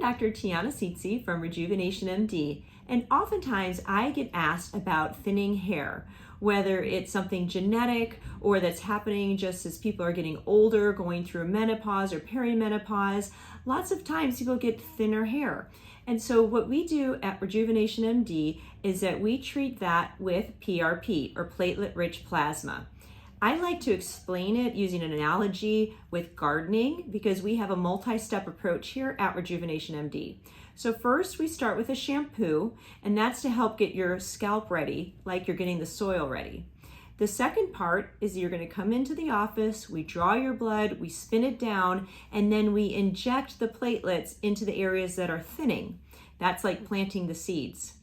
Dr. Tiana Seetzy from RejuvenationMD, and oftentimes I get asked about thinning hair, whether it's something genetic or that's happening just as people are getting older, going through menopause or perimenopause. Lots of times people get thinner hair. And so what we do at RejuvenationMD is that we treat that with PRP, or platelet-rich plasma. I like to explain it using an analogy with gardening because we have a multi-step approach here at RejuvenationMD. So first we start with a shampoo, and that's to help get your scalp ready, like you're getting the soil ready. The second part is you're going to come into the office, we draw your blood, we spin it down, and then we inject the platelets into the areas that are thinning. That's like planting the seeds.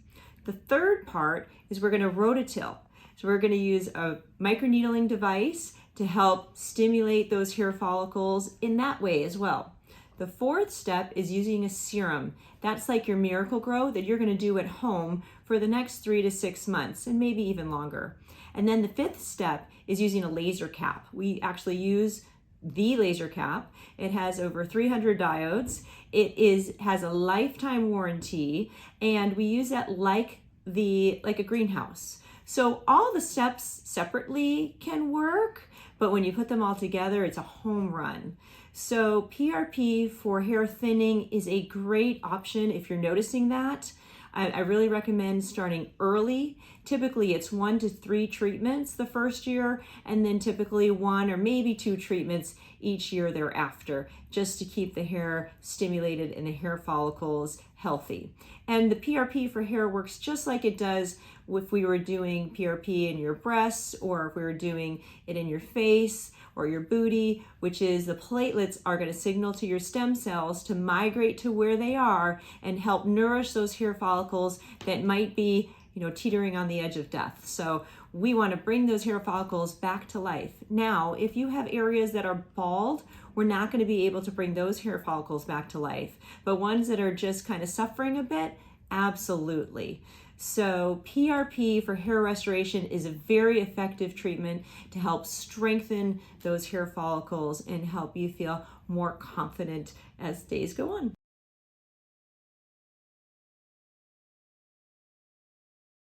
The third part is we're going to rototill. So we're going to use a microneedling device to help stimulate those hair follicles in that way as well. The fourth step is using a serum. That's like your Miracle Grow that you're going to do at home for the next 3 to 6 months and maybe even longer. And then the fifth step is using a laser cap. We actually use the laser cap. It has over 300 diodes. It has a lifetime warranty, and we use that like a greenhouse. So all the steps separately can work, but when you put them all together, it's a home run. So PRP for hair thinning is a great option if you're noticing that. I really recommend starting early. Typically it's 1 to 3 treatments the first year, and then typically 1 or maybe 2 treatments each year thereafter, just to keep the hair stimulated and the hair follicles healthy. And the PRP for hair works just like it does if we were doing PRP in your breasts, or if we were doing it in your face or your booty, which is the platelets are going to signal to your stem cells to migrate to where they are and help nourish those hair follicles that might be, teetering on the edge of death. So we want to bring those hair follicles back to life. Now, if you have areas that are bald, we're not going to be able to bring those hair follicles back to life. But ones that are just kind of suffering a bit, absolutely. So PRP for hair restoration is a very effective treatment to help strengthen those hair follicles and help you feel more confident as days go on.